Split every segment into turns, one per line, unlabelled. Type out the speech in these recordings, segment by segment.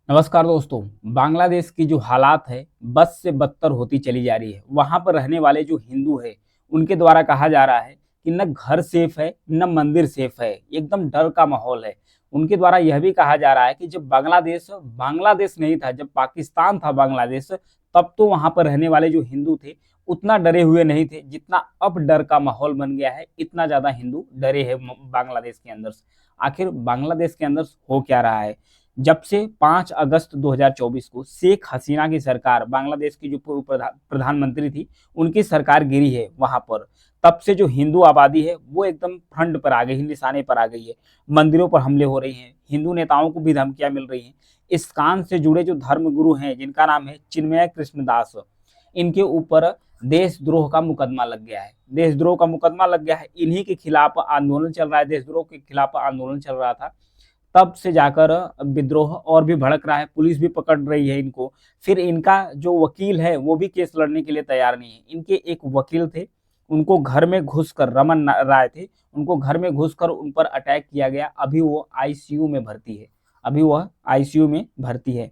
नमस्कार दोस्तों। बांग्लादेश की जो हालात है बद से बदतर होती चली जा रही है। वहाँ पर रहने वाले जो हिंदू है उनके द्वारा कहा जा रहा है कि न घर सेफ है न मंदिर सेफ है, एकदम डर का माहौल है। उनके द्वारा यह भी कहा जा रहा है कि जब बांग्लादेश बांग्लादेश नहीं था, जब पाकिस्तान था बांग्लादेश, तब तो वहाँ पर रहने वाले जो हिंदू थे उतना डरे हुए नहीं थे जितना अब डर का माहौल बन गया है। इतना ज्यादा हिंदू डरे हैं बांग्लादेश के अंदर से। आखिर बांग्लादेश के अंदर हो क्या रहा है? जब से 5 अगस्त 2024 को शेख हसीना की सरकार, बांग्लादेश की जो पूर्व प्रधानमंत्री थी, उनकी सरकार गिरी है वहां पर, तब से जो हिंदू आबादी है वो एकदम फ्रंट पर आ गई है, निशाने पर आ गई है। मंदिरों पर हमले हो रही हैं, हिंदू नेताओं को भी धमकियां मिल रही हैं। इस्कान से जुड़े जो धर्मगुरु हैं जिनका नाम है चिन्मय कृष्णदास, इनके ऊपर देशद्रोह का मुकदमा लग गया है। देशद्रोह का मुकदमा लग गया है, इन्हीं के खिलाफ आंदोलन चल रहा है, देशद्रोह के खिलाफ आंदोलन चल रहा था। तब से जाकर विद्रोह और भी भड़क रहा है, पुलिस भी पकड़ रही है इनको। फिर इनका जो वकील है वो भी केस लड़ने के लिए तैयार नहीं है। इनके एक वकील थे, उनको घर में घुसकर, रमन राय थे, उनको घर में घुसकर उन पर अटैक किया गया। अभी वो आईसीयू में भर्ती है, अभी वह आईसीयू में भर्ती है।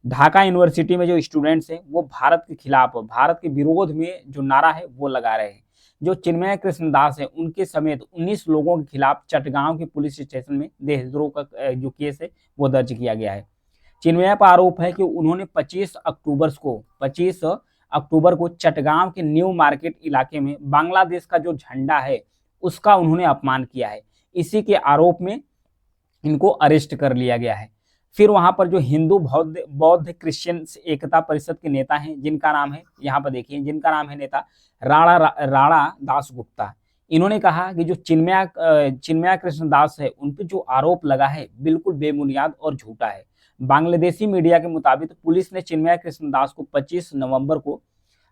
ढाका यूनिवर्सिटी में जो स्टूडेंट्स हैं वो भारत के खिलाफ, भारत के विरोध में जो नारा है वो लगा रहे हैं। जो चिन्मय कृष्णदास है उनके समेत 19 लोगों के खिलाफ चटगांव के पुलिस स्टेशन में देशद्रोह का जो केस है वो दर्ज किया गया है। चिन्मय पर आरोप है कि उन्होंने 25 अक्टूबर को चटगांव के न्यू मार्केट इलाके में बांग्लादेश का जो झंडा है उसका उन्होंने अपमान किया है। इसी के आरोप में इनको अरेस्ट कर लिया गया है। फिर वहां पर जो हिंदू बौद्ध बौद्ध क्रिश्चियन एकता परिषद के नेता हैं, जिनका नाम है, यहाँ पर देखिए, जिनका नाम है नेता राणा दास गुप्ता, इन्होंने कहा कि जो चिन्मया कृष्ण दास है उन पर जो आरोप लगा है बिल्कुल बेबुनियाद और झूठा है। बांग्लादेशी मीडिया के मुताबिक पुलिस ने चिन्मया कृष्ण दास को 25 नवंबर को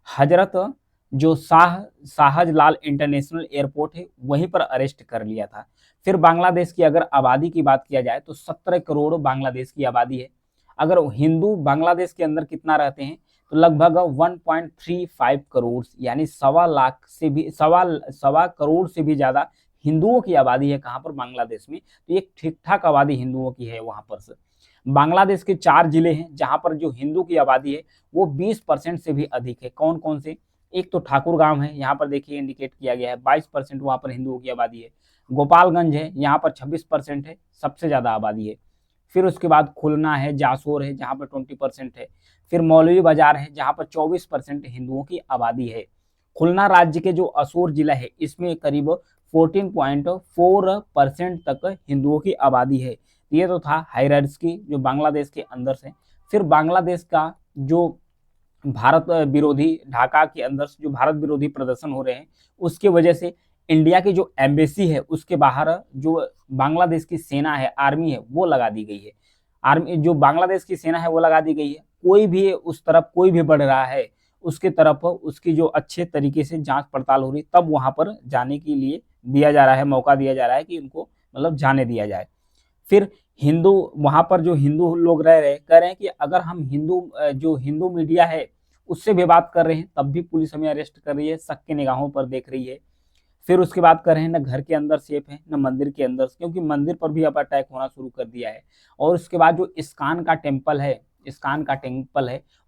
हजरत जो शाहजलाल इंटरनेशनल एयरपोर्ट है वहीं पर अरेस्ट कर लिया था। फिर बांग्लादेश की अगर आबादी की बात किया जाए तो 17 करोड़ बांग्लादेश की आबादी है। अगर हिंदू बांग्लादेश के अंदर कितना रहते हैं तो लगभग 1.35 करोड़, यानी सवा करोड़ से भी ज्यादा हिंदुओं की आबादी है। कहाँ पर? बांग्लादेश में। तो एक ठीक ठाक आबादी हिंदुओं की है वहां पर से। बांग्लादेश के 4 जिले हैं जहां पर जो हिंदू की आबादी है वो 20% से भी अधिक है। कौन कौन से? एक तो ठाकुर गांव है, यहाँ पर देखिए इंडिकेट किया गया है, 22% वहां पर हिंदुओं की आबादी है। गोपालगंज है, यहाँ पर 26% है, सबसे ज्यादा आबादी है। फिर उसके बाद खुलना है, जासोर है जहाँ पर 20% है। फिर मौलवी बाजार है जहाँ पर 24% हिंदुओं की आबादी है। खुलना राज्य के जो असोर जिला है इसमें करीब 14.4% तक हिंदुओं की आबादी है। ये तो था हायरार्की जो बांग्लादेश के अंदर से। फिर बांग्लादेश का जो भारत विरोधी, ढाका के अंदर जो भारत विरोधी प्रदर्शन हो रहे हैं उसके वजह से इंडिया की जो एम्बेसी है उसके बाहर जो बांग्लादेश की सेना है, आर्मी है, वो लगा दी गई है। आर्मी जो बांग्लादेश की सेना है वो लगा दी गई है। कोई भी उस तरफ कोई भी बढ़ रहा है उसके तरफ उसकी जो अच्छे तरीके से जांच पड़ताल हो रही, तब वहां पर जाने के लिए दिया जा रहा है, मौका दिया जा रहा है कि उनको मतलब जाने दिया जाए। फिर हिंदू, वहां पर जो हिंदू लोग रह रहे कह रहे हैं कि अगर हम जो हिंदू मीडिया है उससे भी बात कर रहे हैं तब भी पुलिस हमें अरेस्ट कर रही है, शक की निगाहों पर देख रही है। फिर उसके बाद कर रहे हैं न घर के अंदर सेफ है न मंदिर के अंदर, क्योंकि मंदिर पर भी अब अटैक होना शुरू कर दिया है। और उसके बाद जो इस्कान का टेम्पल है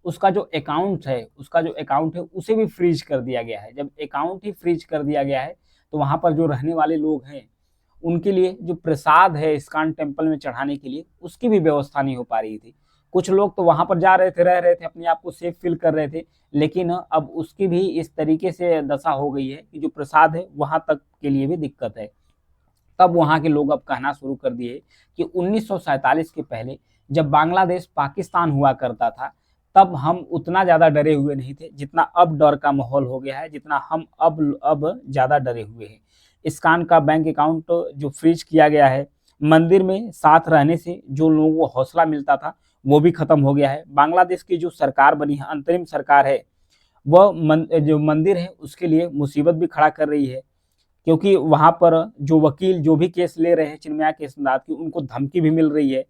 उसका जो अकाउंट है उसे भी फ्रीज कर दिया गया है। जब अकाउंट ही फ्रीज कर दिया गया है तो वहां पर जो रहने वाले लोग हैं उनके लिए जो प्रसाद है इस्कान टेम्पल में चढ़ाने के लिए उसकी भी व्यवस्था नहीं हो पा रही थी। कुछ लोग तो वहां पर जा रहे थे, रह रहे थे, अपने आप को सेफ फील कर रहे थे, लेकिन अब उसकी भी इस तरीके से दशा हो गई है कि जो प्रसाद है वहां तक के लिए भी दिक्कत है। तब वहां के लोग अब कहना शुरू कर दिए कि 1947 के पहले जब बांग्लादेश पाकिस्तान हुआ करता था तब हम उतना ज्यादा डरे हुए नहीं थे जितना अब डर का माहौल हो गया है, जितना हम अब ज्यादा डरे हुए हैं। इस्कान का बैंक अकाउंट जो फ्रीज किया गया है, मंदिर में साथ रहने से जो लोगों को हौसला मिलता था वो भी खत्म हो गया है। बांग्लादेश की जो सरकार बनी है, अंतरिम सरकार है, वह जो मंदिर है उसके लिए मुसीबत भी खड़ा कर रही है, क्योंकि वहां पर जो वकील जो भी केस ले रहे हैं चिन्मया केसनाथ की, उनको धमकी भी मिल रही है।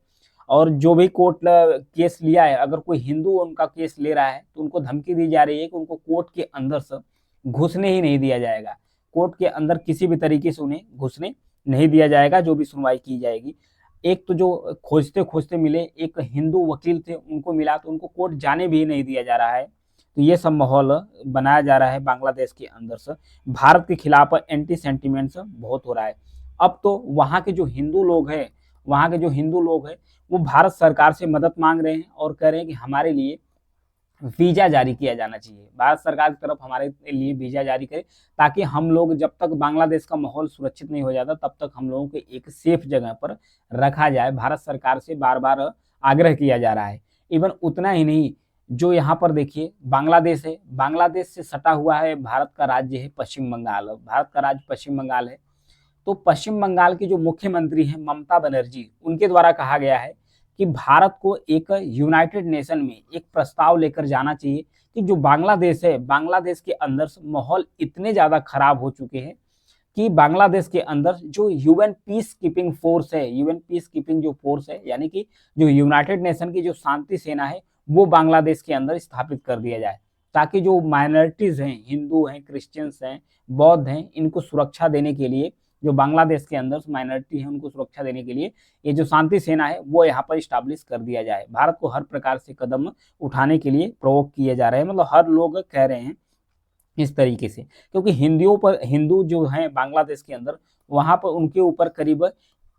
और जो भी कोर्ट केस लिया है, अगर कोई हिंदू उनका केस ले रहा है तो उनको धमकी दी जा रही है कि उनको कोर्ट के अंदर से घुसने ही नहीं दिया जाएगा। कोर्ट के अंदर किसी भी तरीके से उन्हें घुसने नहीं दिया जाएगा, जो भी सुनवाई की जाएगी। एक तो जो खोजते खोजते मिले, एक हिंदू वकील थे उनको मिला, तो उनको कोर्ट जाने भी नहीं दिया जा रहा है। तो ये सब माहौल बनाया जा रहा है बांग्लादेश के अंदर से। भारत के खिलाफ एंटी सेंटिमेंट्स बहुत हो रहा है। अब तो वहाँ के जो हिंदू लोग हैं, वहाँ के जो हिंदू लोग हैं, वो भारत सरकार से मदद मांग रहे हैं और कह रहे हैं कि हमारे लिए वीजा जारी किया जाना चाहिए, भारत सरकार की तरफ हमारे लिए वीजा जारी करे, ताकि हम लोग, जब तक बांग्लादेश का माहौल सुरक्षित नहीं हो जाता तब तक हम लोगों को एक सेफ जगह पर रखा जाए। भारत सरकार से बार बार आग्रह किया जा रहा है। इवन उतना ही नहीं, जो यहाँ पर देखिए बांग्लादेश है, बांग्लादेश से सटा हुआ है भारत का राज्य है पश्चिम बंगाल, भारत का राज्य पश्चिम बंगाल है। तो पश्चिम बंगाल की जो मुख्यमंत्री हैं ममता बनर्जी, उनके द्वारा कहा गया है कि भारत को एक यूनाइटेड नेशन में एक प्रस्ताव लेकर जाना चाहिए कि जो बांग्लादेश है, बांग्लादेश के अंदर माहौल इतने ज्यादा खराब हो चुके हैं कि बांग्लादेश के अंदर जो यूएन पीस कीपिंग फोर्स है, यूएन पीस कीपिंग जो फोर्स है, यानी कि जो यूनाइटेड नेशन की जो शांति सेना है, वो बांग्लादेश के अंदर स्थापित कर दिया जाए, ताकि जो माइनॉरिटीज हैं, हिंदू हैं, क्रिश्चियंस हैं, बौद्ध हैं, इनको सुरक्षा देने के लिए, जो बांग्लादेश के अंदर माइनॉरिटी है उनको सुरक्षा देने के लिए ये जो शांति सेना है वो यहाँ पर स्टैब्लिश कर दिया जाए। भारत को हर प्रकार से कदम उठाने के लिए प्रोवोक किए जा रहे हैं, मतलब हर लोग कह रहे हैं इस तरीके से, क्योंकि हिंदू जो हैं बांग्लादेश के अंदर, वहां पर उनके ऊपर करीब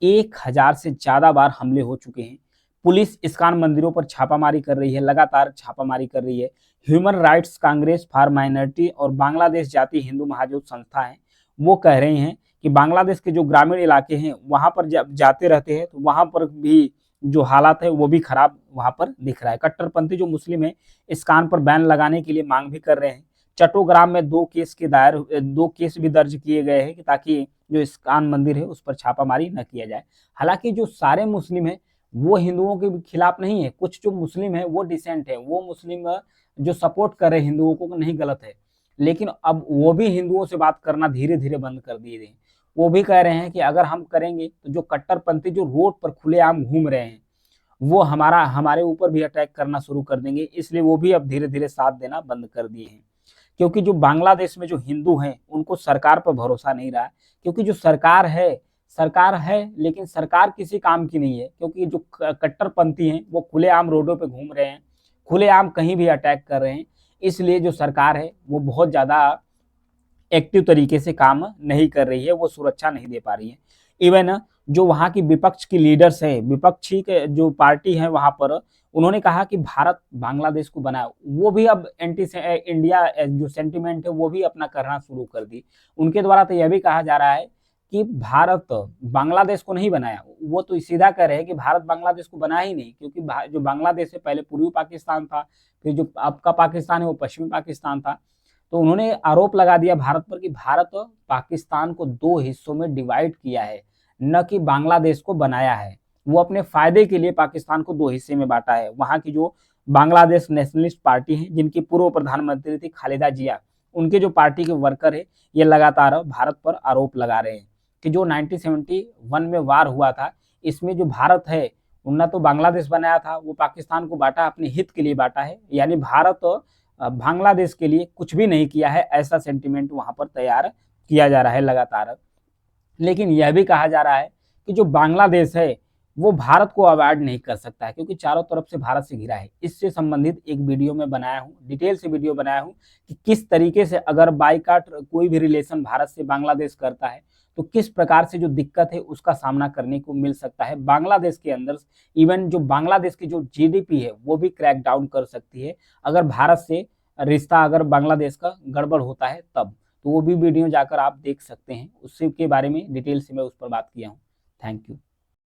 1000 से ज्यादा बार हमले हो चुके हैं। पुलिस इस्कॉन मंदिरों पर छापामारी कर रही है, लगातार छापामारी कर रही है। Human rights Congress for minority और बांग्लादेश जातीय हिंदू महाजोत संस्था है, वो कह रहे हैं कि बांग्लादेश के जो ग्रामीण इलाके हैं वहां पर जब जाते रहते हैं तो वहां पर भी जो हालात है वो भी खराब वहां पर दिख रहा है। कट्टरपंथी जो मुस्लिम है इस्कॉन पर बैन लगाने के लिए मांग भी कर रहे हैं। चट्टोग्राम में 2 केस भी दर्ज किए गए हैं कि ताकि जो इस्कॉन मंदिर है उस पर छापामारी न किया जाए। हालांकि जो सारे मुस्लिम हैं वो हिंदुओं के खिलाफ नहीं है, कुछ जो मुस्लिम है वो डिसेंट है, वो मुस्लिम जो सपोर्ट कर रहे हैं हिंदुओं को नहीं गलत है, लेकिन अब वो भी हिंदुओं से बात करना धीरे धीरे बंद कर दिए हैं। वो भी कह रहे हैं कि अगर हम करेंगे तो जो कट्टरपंथी जो रोड पर खुलेआम घूम रहे हैं वो हमारे ऊपर भी अटैक करना शुरू कर देंगे, इसलिए वो भी अब धीरे धीरे साथ देना बंद कर दिए हैं। क्योंकि जो बांग्लादेश में जो हिंदू हैं उनको सरकार पर भरोसा नहीं रहा, क्योंकि जो सरकार है लेकिन सरकार किसी काम की नहीं है, क्योंकि जो कट्टरपंथी हैं वो खुलेआम रोडों पे घूम रहे हैं, खुलेआम कहीं भी अटैक कर रहे हैं, इसलिए जो सरकार है वो बहुत ज्यादा एक्टिव तरीके से काम नहीं कर रही है, वो सुरक्षा नहीं दे पा रही है। इवन जो वहाँ की विपक्ष की लीडर्स है, विपक्षी के जो पार्टी है वहां पर, उन्होंने कहा कि भारत बांग्लादेश को बनाए, वो भी अब एंटी इंडिया जो सेंटिमेंट है वो भी अपना करना शुरू कर दी। उनके द्वारा तो यह भी कहा जा रहा है कि भारत बांग्लादेश को नहीं बनाया, वो तो सीधा कह रहे हैं कि भारत बांग्लादेश को बनाया ही नहीं, क्योंकि जो बांग्लादेश है पहले पूर्वी पाकिस्तान था, फिर जो अब का पाकिस्तान है वो पश्चिमी पाकिस्तान था। तो उन्होंने आरोप लगा दिया भारत पर कि भारत पाकिस्तान को 2 हिस्सों में डिवाइड किया है, न कि बांग्लादेश को बनाया है। वो अपने फायदे के लिए पाकिस्तान को 2 हिस्से में बांटा है। वहां की जो बांग्लादेश नेशनलिस्ट पार्टी है, जिनकी पूर्व प्रधानमंत्री थी खालिदा जिया, उनके जो पार्टी के वर्कर है ये लगातार भारत पर आरोप लगा रहे हैं कि जो 1971 में वार हुआ था, इसमें जो भारत है न तो बांग्लादेश बनाया था, वो पाकिस्तान को बांटा, अपने हित के लिए बांटा है, यानी भारत बांग्लादेश के लिए कुछ भी नहीं किया है, ऐसा सेंटिमेंट वहां पर तैयार किया जा रहा है लगातार। लेकिन यह भी कहा जा रहा है कि जो बांग्लादेश है वो भारत को अवॉइड नहीं कर सकता है, क्योंकि चारों तरफ से भारत से घिरा है। इससे संबंधित एक वीडियो में बनाया हूँ, डिटेल से वीडियो बनाया हूँ कि किस तरीके से अगर बाइकाट कोई भी रिलेशन भारत से बांग्लादेश करता है तो किस प्रकार से जो दिक्कत है उसका सामना करने को मिल सकता है बांग्लादेश के अंदर। इवन जो बांग्लादेश की जो जीडीपी है वो भी क्रैक डाउन कर सकती है अगर भारत से रिश्ता अगर बांग्लादेश का गड़बड़ होता है तब। तो वो भी वीडियो जाकर आप देख सकते हैं, उससे के बारे में डिटेल से मैं उस पर बात किया हूँ। Thank you.